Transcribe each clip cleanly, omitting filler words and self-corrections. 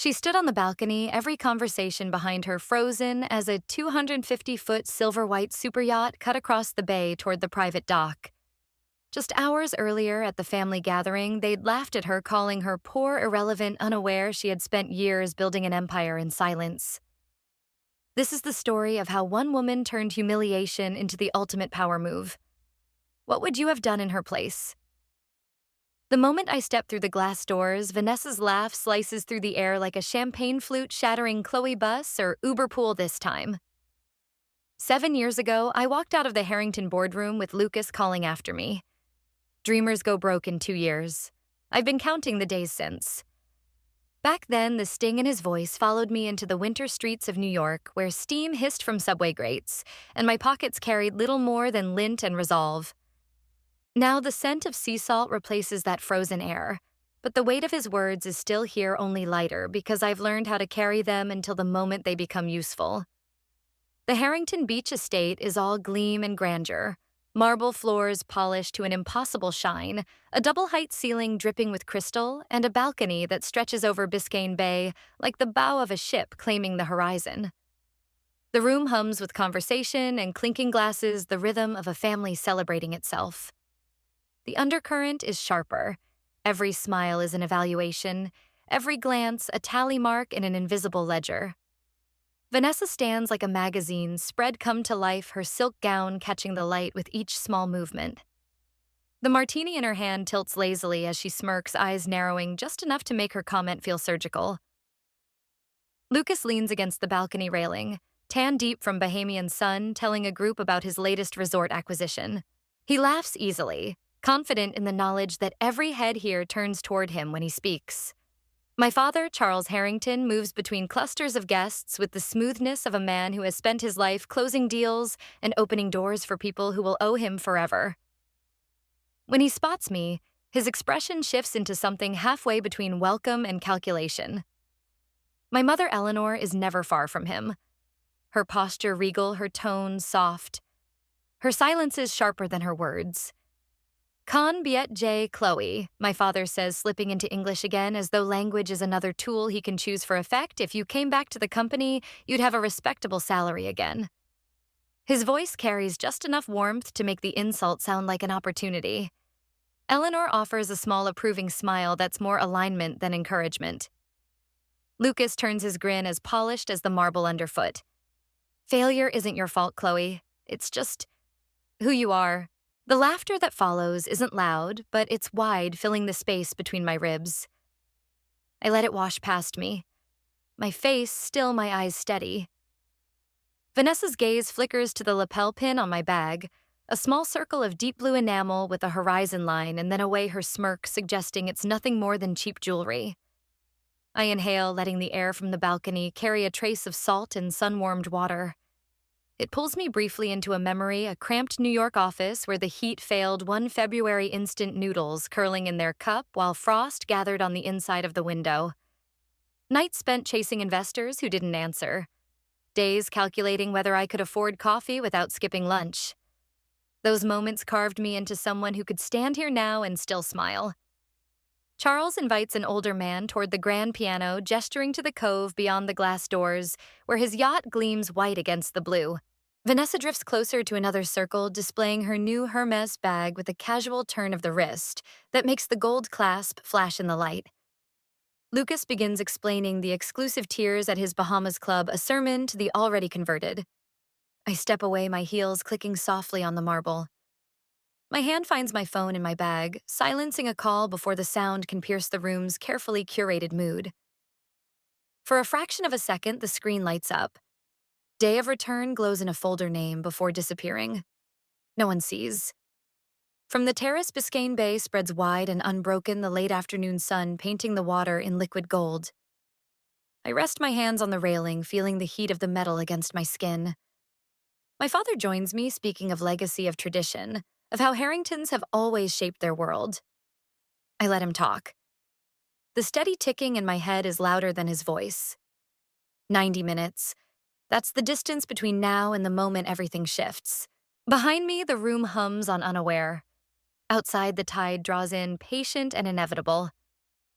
She stood on the balcony, every conversation behind her frozen as a 250-foot silver-white super yacht cut across the bay toward the private dock. Just hours earlier at the family gathering, they'd laughed at her, calling her poor, irrelevant, unaware she had spent years building an empire in silence. This is the story of how one woman turned humiliation into the ultimate power move. What would you have done in her place? The moment I step through the glass doors, Vanessa's laugh slices through the air like a champagne flute shattering Chloe bus or Uber pool this time. 7 years ago, I walked out of the Harrington boardroom with Lucas calling after me. Dreamers go broke in 2 years. I've been counting the days since. Back then, the sting in his voice followed me into the winter streets of New York, where steam hissed from subway grates, and my pockets carried little more than lint and resolve. Now the scent of sea salt replaces that frozen air, but the weight of his words is still here, only lighter, because I've learned how to carry them until the moment they become useful. The Harrington Beach estate is all gleam and grandeur. Marble floors polished to an impossible shine, a double-height ceiling dripping with crystal, and a balcony that stretches over Biscayne Bay like the bow of a ship claiming the horizon. The room hums with conversation and clinking glasses, the rhythm of a family celebrating itself. The undercurrent is sharper. Every smile is an evaluation, every glance a tally mark in an invisible ledger. Vanessa stands like a magazine, spread come to life, her silk gown catching the light with each small movement. The martini in her hand tilts lazily as she smirks, eyes narrowing just enough to make her comment feel surgical. Lucas leans against the balcony railing, tan deep from Bahamian sun, telling a group about his latest resort acquisition. He laughs easily, confident in the knowledge that every head here turns toward him when he speaks. My father, Charles Harrington, moves between clusters of guests with the smoothness of a man who has spent his life closing deals and opening doors for people who will owe him forever. When he spots me, his expression shifts into something halfway between welcome and calculation. My mother, Eleanor, is never far from him. Her posture regal, her tone soft. Her silence is sharper than her words. Con biet J. Chloe, my father says, slipping into English again as though language is another tool he can choose for effect. If you came back to the company, you'd have a respectable salary again. His voice carries just enough warmth to make the insult sound like an opportunity. Eleanor offers a small approving smile that's more alignment than encouragement. Lucas turns his grin as polished as the marble underfoot. Failure isn't your fault, Chloe. It's just who you are. The laughter that follows isn't loud, but it's wide, filling the space between my ribs. I let it wash past me. My face still, my eyes steady. Vanessa's gaze flickers to the lapel pin on my bag, a small circle of deep blue enamel with a horizon line, and then away her smirk, suggesting it's nothing more than cheap jewelry. I inhale, letting the air from the balcony carry a trace of salt and sun-warmed water. It pulls me briefly into a memory, a cramped New York office where the heat failed one February instant noodles curling in their cup while frost gathered on the inside of the window. Nights spent chasing investors who didn't answer. Days calculating whether I could afford coffee without skipping lunch. Those moments carved me into someone who could stand here now and still smile. Charles invites an older man toward the grand piano, gesturing to the cove beyond the glass doors, where his yacht gleams white against the blue. Vanessa drifts closer to another circle, displaying her new Hermes bag with a casual turn of the wrist that makes the gold clasp flash in the light. Lucas begins explaining the exclusive tiers at his Bahamas club, a sermon to the already converted. I step away, my heels clicking softly on the marble. My hand finds my phone in my bag, silencing a call before the sound can pierce the room's carefully curated mood. For a fraction of a second, the screen lights up. Day of return glows in a folder name before disappearing. No one sees. From the terrace, Biscayne Bay spreads wide and unbroken, the late afternoon sun painting the water in liquid gold. I rest my hands on the railing, feeling the heat of the metal against my skin. My father joins me, speaking of legacy, of tradition, of how Harringtons have always shaped their world. I let him talk. The steady ticking in my head is louder than his voice. 90 minutes. That's the distance between now and the moment everything shifts. Behind me, the room hums on unaware. Outside, the tide draws in, patient and inevitable.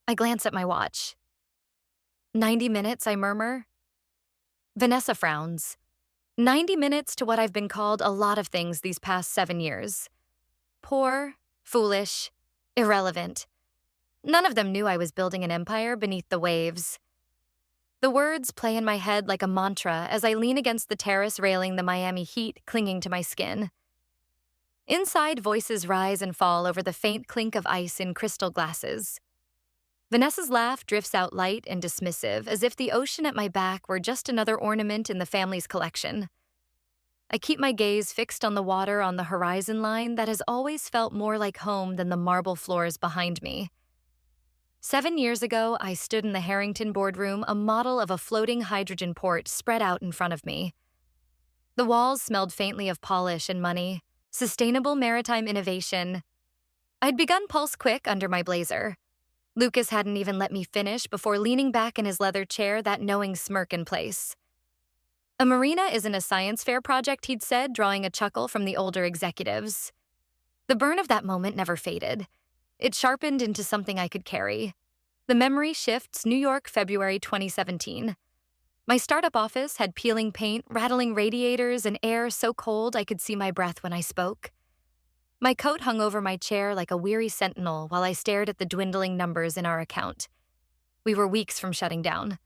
I glance at my watch. 90 minutes, I murmur. Vanessa frowns. 90 minutes to what I've been called a lot of things these past 7 years. Poor, foolish, irrelevant. None of them knew I was building an empire beneath the waves. The words play in my head like a mantra as I lean against the terrace railing, the Miami heat clinging to my skin. Inside, voices rise and fall over the faint clink of ice in crystal glasses. Vanessa's laugh drifts out light and dismissive, as if the ocean at my back were just another ornament in the family's collection. I keep my gaze fixed on the water on the horizon line that has always felt more like home than the marble floors behind me. 7 years ago, I stood in the Harrington boardroom, a model of a floating hydrogen port spread out in front of me. The walls smelled faintly of polish and money, sustainable maritime innovation. I'd begun pulse quick under my blazer. Lucas hadn't even let me finish before leaning back in his leather chair, that knowing smirk in place. A marina isn't a science fair project, he'd said, drawing a chuckle from the older executives. The burn of that moment never faded. It sharpened into something I could carry. The memory shifts, New York, February 2017. My startup office had peeling paint, rattling radiators, and air so cold I could see my breath when I spoke. My coat hung over my chair like a weary sentinel while I stared at the dwindling numbers in our account. We were weeks from shutting down.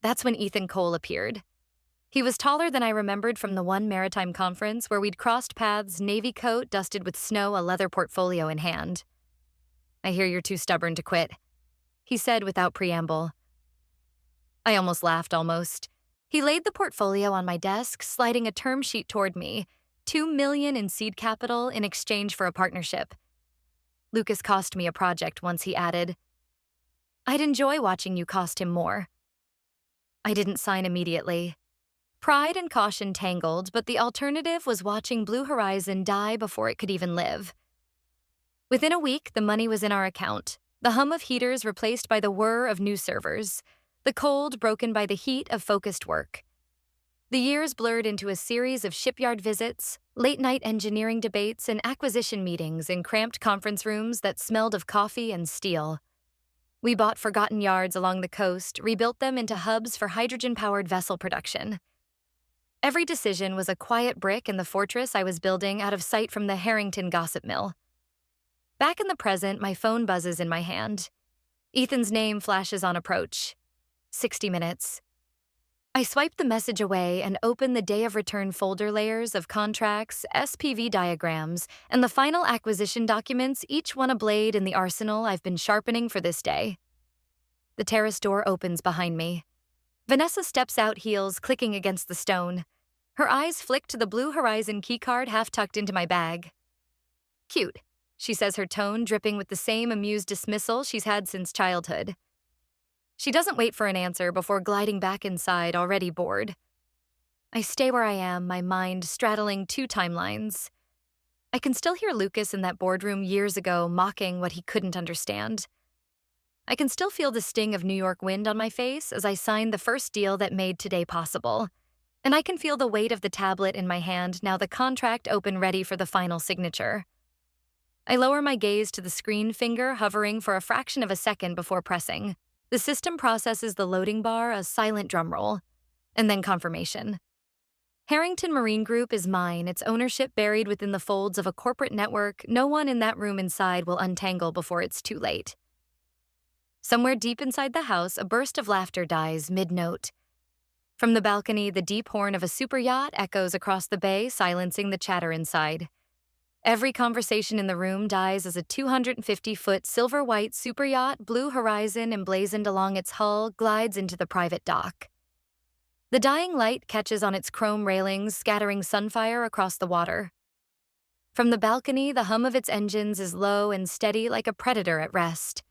That's when Ethan Cole appeared. He was taller than I remembered from the one maritime conference where we'd crossed paths, navy coat dusted with snow, a leather portfolio in hand. "I hear you're too stubborn to quit," he said without preamble. I almost laughed. He laid the portfolio on my desk, sliding a term sheet toward me, $2 million in seed capital in exchange for a partnership. "Lucas cost me a project once," he added. "I'd enjoy watching you cost him more." I didn't sign immediately. Pride and caution tangled, but the alternative was watching Blue Horizon die before it could even live. Within a week, the money was in our account, the hum of heaters replaced by the whir of new servers, the cold broken by the heat of focused work. The years blurred into a series of shipyard visits, late-night engineering debates, and acquisition meetings in cramped conference rooms that smelled of coffee and steel. We bought forgotten yards along the coast, rebuilt them into hubs for hydrogen-powered vessel production. Every decision was a quiet brick in the fortress I was building out of sight from the Harrington gossip mill. Back in the present, my phone buzzes in my hand. Ethan's name flashes on approach. 60 minutes. I swipe the message away and open the day of return folder, layers of contracts, SPV diagrams, and the final acquisition documents, each one a blade in the arsenal I've been sharpening for this day. The terrace door opens behind me. Vanessa steps out, heels clicking against the stone. Her eyes flick to the Blue Horizon keycard half tucked into my bag. "Cute," she says, her tone dripping with the same amused dismissal she's had since childhood. She doesn't wait for an answer before gliding back inside, already bored. I stay where I am, my mind straddling two timelines. I can still hear Lucas in that boardroom years ago mocking what he couldn't understand. I can still feel the sting of New York wind on my face as I sign the first deal that made today possible. And I can feel the weight of the tablet in my hand now, the contract open, ready for the final signature. I lower my gaze to the screen, finger hovering for a fraction of a second before pressing. The system processes the loading bar, a silent drumroll, and then confirmation. Harrington Marine Group is mine, its ownership buried within the folds of a corporate network no one in that room inside will untangle before it's too late. Somewhere deep inside the house, a burst of laughter dies mid-note. From the balcony, the deep horn of a super yacht echoes across the bay, silencing the chatter inside. Every conversation in the room dies as a 250-foot silver-white super yacht, Blue Horizon emblazoned along its hull, glides into the private dock. The dying light catches on its chrome railings, scattering sunfire across the water. From the balcony, the hum of its engines is low and steady, like a predator at rest.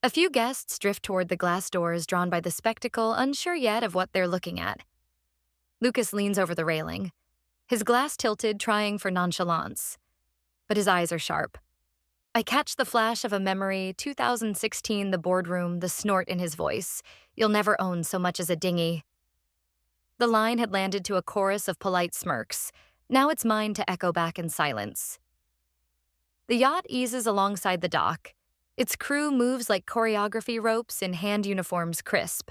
A few guests drift toward the glass doors, drawn by the spectacle, unsure yet of what they're looking at. Lucas leans over the railing, his glass tilted, trying for nonchalance. But his eyes are sharp. I catch the flash of a memory, 2016, the boardroom, the snort in his voice. "You'll never own so much as a dinghy." The line had landed to a chorus of polite smirks. Now it's mine to echo back in silence. The yacht eases alongside the dock, Its crew moves like choreography ropes in hand uniforms crisp.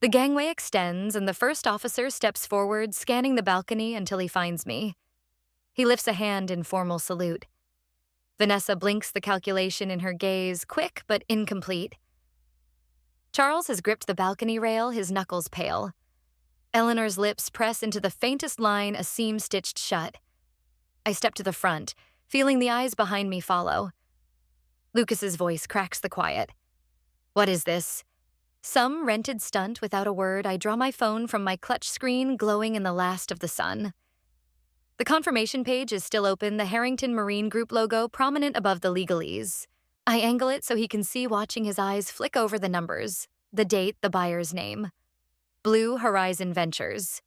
The gangway extends, and the first officer steps forward, scanning the balcony until he finds me. He lifts a hand in formal salute. Vanessa blinks the calculation in her gaze, quick but incomplete. Charles has gripped the balcony rail, his knuckles pale. Eleanor's lips press into the faintest line, a seam stitched shut. I step to the front, feeling the eyes behind me follow. Lucas's voice cracks the quiet. What is this? Some rented stunt without a word, I draw my phone from my clutch screen, glowing in the last of the sun. The confirmation page is still open, the Harrington Marine Group logo prominent above the legalese. I angle it so he can see, watching his eyes flick over the numbers, the date, the buyer's name. Blue Horizon Ventures.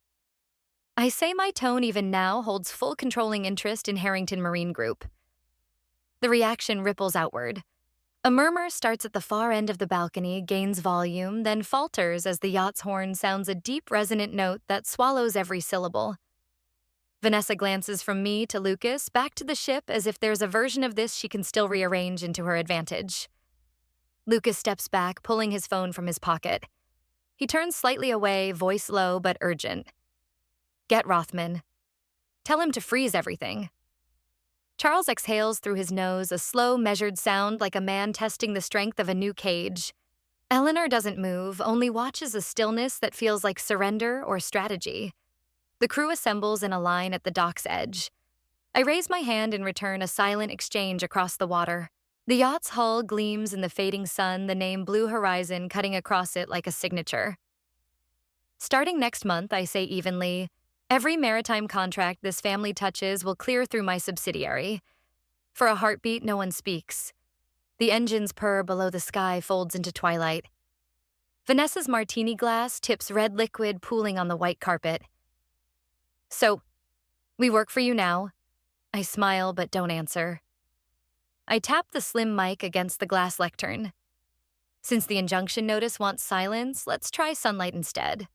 I say my tone even now holds full controlling interest in Harrington Marine Group. The reaction ripples outward. A murmur starts at the far end of the balcony, gains volume, then falters as the yacht's horn sounds a deep, resonant note that swallows every syllable. Vanessa glances from me to Lucas, back to the ship, as if there's a version of this she can still rearrange into her advantage. Lucas steps back, pulling his phone from his pocket. He turns slightly away, voice low but urgent. Get Rothman. Tell him to freeze everything. Charles exhales through his nose, a slow, measured sound like a man testing the strength of a new cage. Eleanor doesn't move, only watches a stillness that feels like surrender or strategy. The crew assembles in a line at the dock's edge. I raise my hand and return a silent exchange across the water. The yacht's hull gleams in the fading sun, the name Blue Horizon cutting across it like a signature. Starting next month, I say evenly, every maritime contract this family touches will clear through my subsidiary. For a heartbeat, no one speaks. The engine's purr below the sky folds into twilight. Vanessa's martini glass tips red liquid pooling on the white carpet. So, we work for you now. I smile but don't answer. I tap the slim mic against the glass lectern. Since the injunction notice wants silence, let's try sunlight instead.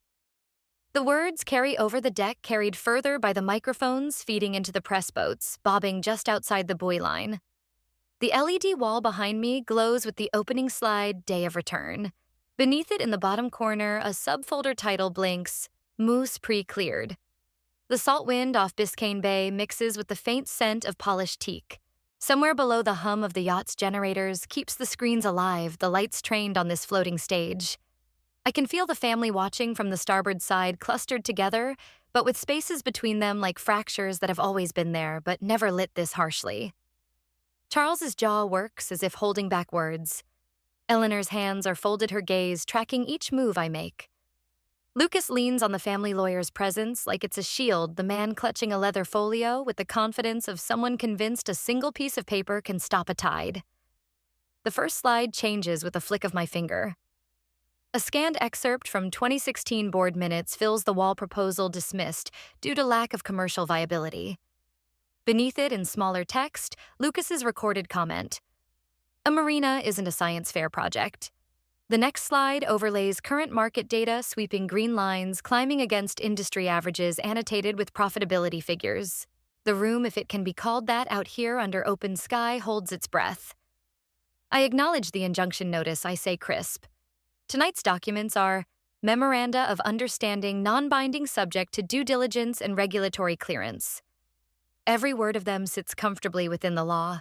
The words carry over the deck, carried further by the microphones feeding into the press boats, bobbing just outside the buoy line. The LED wall behind me glows with the opening slide, Day of Return. Beneath it in the bottom corner, a subfolder title blinks, Moose Pre-Cleared. The salt wind off Biscayne Bay mixes with the faint scent of polished teak. Somewhere below the hum of the yacht's generators keeps the screens alive, the lights trained on this floating stage. I can feel the family watching from the starboard side clustered together, but with spaces between them like fractures that have always been there, but never lit this harshly. Charles's jaw works as if holding back words. Eleanor's hands are folded, her gaze tracking each move I make. Lucas leans on the family lawyer's presence like it's a shield, the man clutching a leather folio with the confidence of someone convinced a single piece of paper can stop a tide. The first slide changes with a flick of my finger. A scanned excerpt from 2016 board minutes fills the wall, proposal dismissed due to lack of commercial viability. Beneath it, in smaller text, Lucas's recorded comment. A marina isn't a science fair project. The next slide overlays current market data, sweeping green lines, climbing against industry averages, annotated with profitability figures. The room, if it can be called that out here under open sky, holds its breath. I acknowledge the injunction notice, I say crisp. Tonight's documents are Memoranda of Understanding, non-binding, subject to due diligence and regulatory clearance. Every word of them sits comfortably within the law.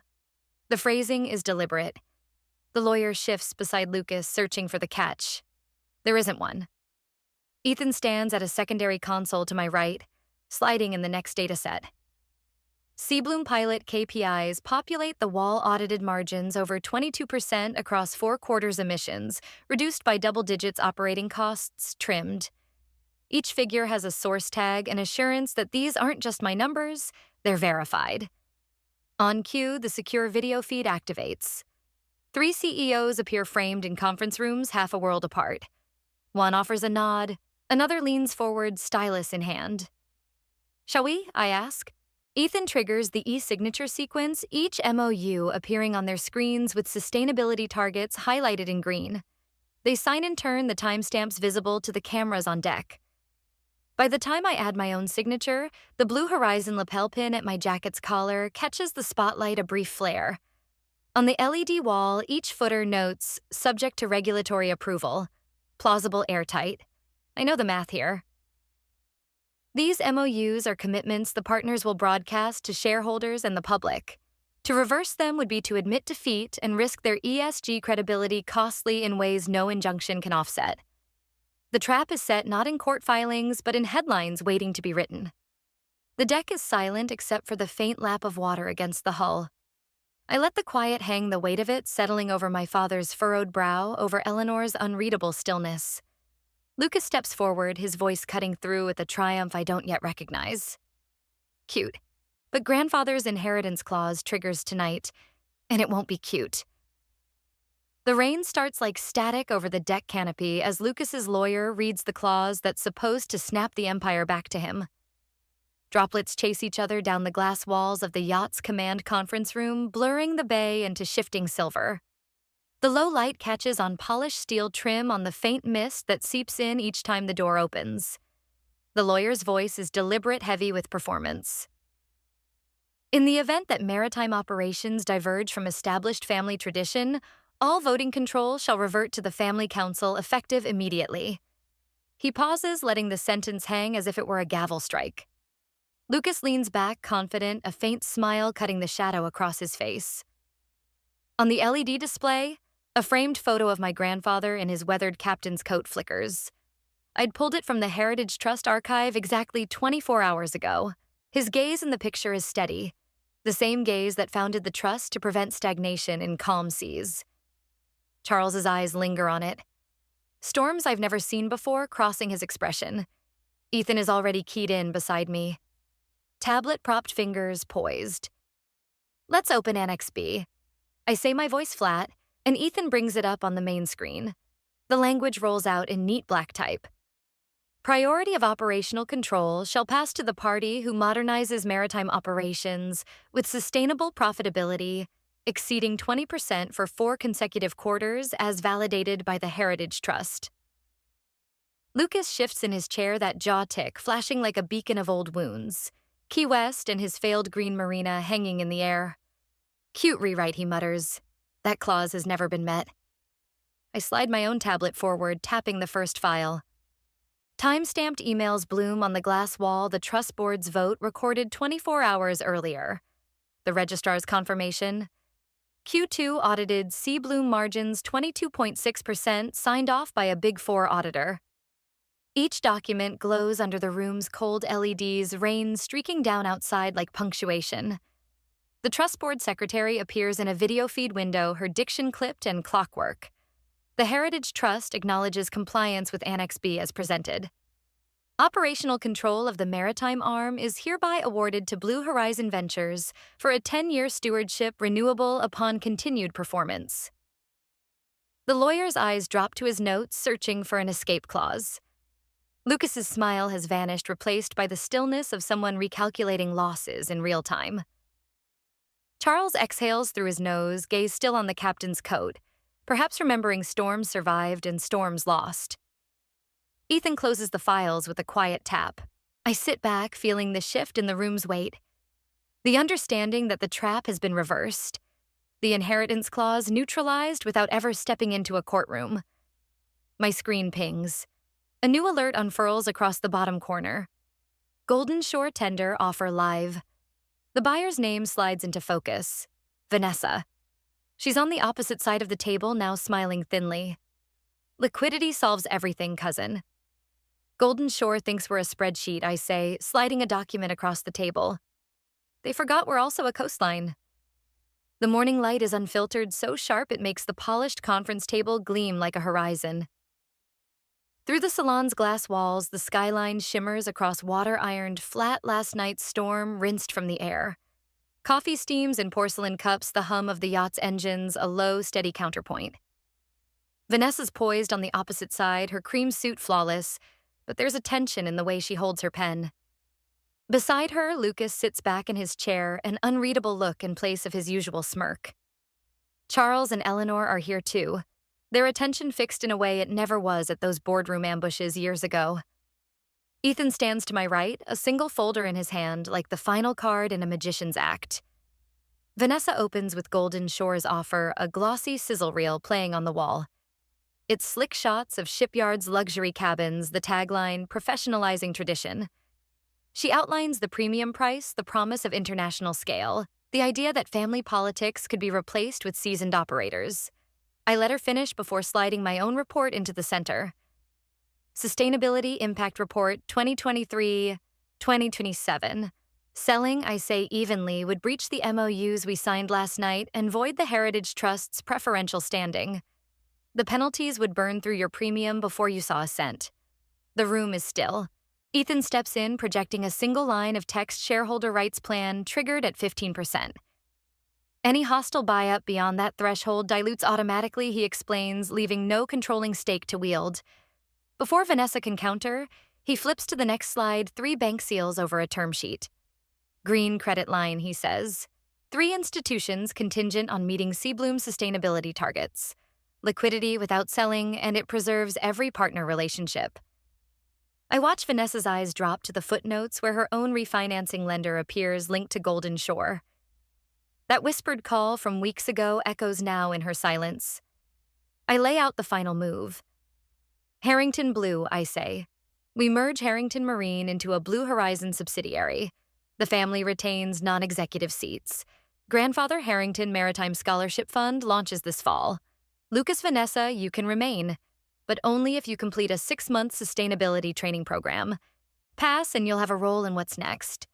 The phrasing is deliberate. The lawyer shifts beside Lucas, searching for the catch. There isn't one. Ethan stands at a secondary console to my right, sliding in the next dataset. Seabloom Pilot KPIs populate the wall-audited margins over 22% across 4 quarters emissions, reduced by double digits operating costs, trimmed. Each figure has a source tag, an assurance that these aren't just my numbers, they're verified. On cue, the secure video feed activates. 3 CEOs appear framed in conference rooms half a world apart. One offers a nod, another leans forward, stylus in hand. Shall we? I ask. Ethan triggers the e-signature sequence, each MOU appearing on their screens with sustainability targets highlighted in green. They sign in turn, the timestamps visible to the cameras on deck. By the time I add my own signature, the Blue Horizon lapel pin at my jacket's collar catches the spotlight, a brief flare. On the LED wall, each footer notes, subject to regulatory approval, plausible airtight. I know the math here. These MOUs are commitments the partners will broadcast to shareholders and the public. To reverse them would be to admit defeat and risk their ESG credibility costly in ways no injunction can offset. The trap is set not in court filings, but in headlines waiting to be written. The deck is silent except for the faint lap of water against the hull. I let the quiet hang the weight of it settling over my father's furrowed brow, over Eleanor's unreadable stillness. Lucas steps forward, his voice cutting through with a triumph I don't yet recognize. Cute. But grandfather's inheritance clause triggers tonight, and it won't be cute. The rain starts like static over the deck canopy as Lucas's lawyer reads the clause that's supposed to snap the empire back to him. Droplets chase each other down the glass walls of the yacht's command conference room, blurring the bay into shifting silver. The low light catches on polished steel trim on the faint mist that seeps in each time the door opens. The lawyer's voice is deliberate, heavy with performance. In the event that maritime operations diverge from established family tradition, all voting control shall revert to the family council effective immediately. He pauses, letting the sentence hang as if it were a gavel strike. Lucas leans back, confident, a faint smile cutting the shadow across his face. On the LED display, a framed photo of my grandfather in his weathered captain's coat flickers. I'd pulled it from the Heritage Trust archive exactly 24 hours ago. His gaze in the picture is steady, the same gaze that founded the trust to prevent stagnation in calm seas. Charles's eyes linger on it. Storms I've never seen before crossing his expression. Ethan is already keyed in beside me. Tablet-propped fingers poised. Let's open Annex B. I say, my voice flat, and Ethan brings it up on the main screen. The language rolls out in neat black type. Priority of operational control shall pass to the party who modernizes maritime operations with sustainable profitability exceeding 20% for 4 consecutive quarters as validated by the Heritage Trust. Lucas shifts in his chair, that jaw tick flashing like a beacon of old wounds. Key West and his failed green marina hanging in the air. Cute rewrite, he mutters. That clause has never been met. I slide my own tablet forward, tapping the first file. Time-stamped emails bloom on the glass wall, the trust board's vote recorded 24 hours earlier. The registrar's confirmation. Q2 audited sea bloom margins 22.6%, signed off by a Big Four auditor. Each document glows under the room's cold LEDs, rain streaking down outside like punctuation. The trust board secretary appears in a video feed window, her diction clipped and clockwork. The Heritage Trust acknowledges compliance with Annex B as presented. Operational control of the maritime arm is hereby awarded to Blue Horizon Ventures for a 10-year stewardship renewable upon continued performance. The lawyer's eyes drop to his notes, searching for an escape clause. Lucas's smile has vanished, replaced by the stillness of someone recalculating losses in real time. Charles exhales through his nose, gaze still on the captain's coat, perhaps remembering storms survived and storms lost. Ethan closes the files with a quiet tap. I sit back, feeling the shift in the room's weight. The understanding that the trap has been reversed. The inheritance clause neutralized without ever stepping into a courtroom. My screen pings. A new alert unfurls across the bottom corner. Golden Shore tender offer live. The buyer's name slides into focus. Vanessa. She's on the opposite side of the table, now smiling thinly. Liquidity solves everything, cousin. Golden Shore thinks we're a spreadsheet, I say, sliding a document across the table. They forgot we're also a coastline. The morning light is unfiltered, so sharp it makes the polished conference table gleam like a horizon. Through the salon's glass walls, the skyline shimmers across water-ironed, flat last night's storm rinsed from the air. Coffee steams in porcelain cups, the hum of the yacht's engines, a low, steady counterpoint. Vanessa's poised on the opposite side, her cream suit flawless, but there's a tension in the way she holds her pen. Beside her, Lucas sits back in his chair, an unreadable look in place of his usual smirk. Charles and Eleanor are here too, their attention fixed in a way it never was at those boardroom ambushes years ago. Ethan stands to my right, a single folder in his hand, like the final card in a magician's act. Vanessa opens with Golden Shore's offer, a glossy sizzle reel playing on the wall. It's slick shots of shipyards' luxury cabins, the tagline, professionalizing tradition. She outlines the premium price, the promise of international scale, the idea that family politics could be replaced with seasoned operators. I let her finish before sliding my own report into the center. Sustainability Impact Report 2023-2027. Selling, I say evenly, would breach the MOUs we signed last night and void the Heritage Trust's preferential standing. The penalties would burn through your premium before you saw a cent. The room is still. Ethan steps in, projecting a single line of text shareholder rights plan triggered at 15%. Any hostile buy-up beyond that threshold dilutes automatically, he explains, leaving no controlling stake to wield. Before Vanessa can counter, he flips to the next slide, 3 bank seals over a term sheet. Green credit line, he says. 3 institutions contingent on meeting Seabloom's sustainability targets. Liquidity without selling, and it preserves every partner relationship. I watch Vanessa's eyes drop to the footnotes where her own refinancing lender appears linked to Golden Shore. That whispered call from weeks ago echoes now in her silence. I lay out the final move. Harrington Blue, I say. We merge Harrington Marine into a Blue Horizon subsidiary. The family retains non-executive seats. Grandfather Harrington Maritime Scholarship Fund launches this fall. Lucas Vanessa, you can remain, but only if you complete a 6-month sustainability training program. Pass and you'll have a role in what's next.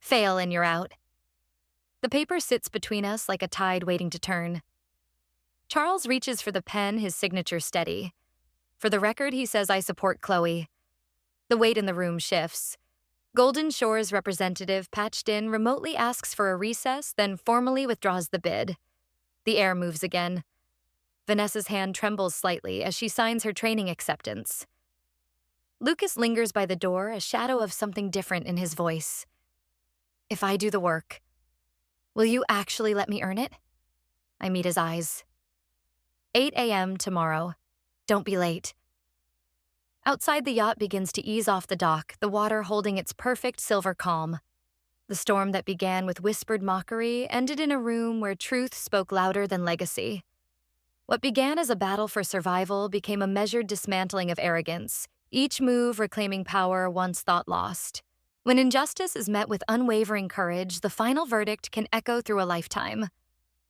Fail and you're out. The paper sits between us like a tide waiting to turn. Charles reaches for the pen, his signature steady. For the record, he says I support Chloe. The weight in the room shifts. Golden Shore's representative, patched in, remotely asks for a recess, then formally withdraws the bid. The air moves again. Vanessa's hand trembles slightly as she signs her training acceptance. Lucas lingers by the door, a shadow of something different in his voice. If I do the work, will you actually let me earn it? I meet his eyes. 8 a.m. tomorrow. Don't be late. Outside, the yacht begins to ease off the dock, the water holding its perfect silver calm. The storm that began with whispered mockery ended in a room where truth spoke louder than legacy. What began as a battle for survival became a measured dismantling of arrogance, each move reclaiming power once thought lost. When injustice is met with unwavering courage, the final verdict can echo through a lifetime.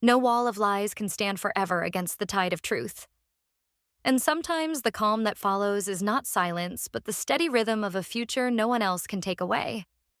No wall of lies can stand forever against the tide of truth. And sometimes the calm that follows is not silence, but the steady rhythm of a future no one else can take away.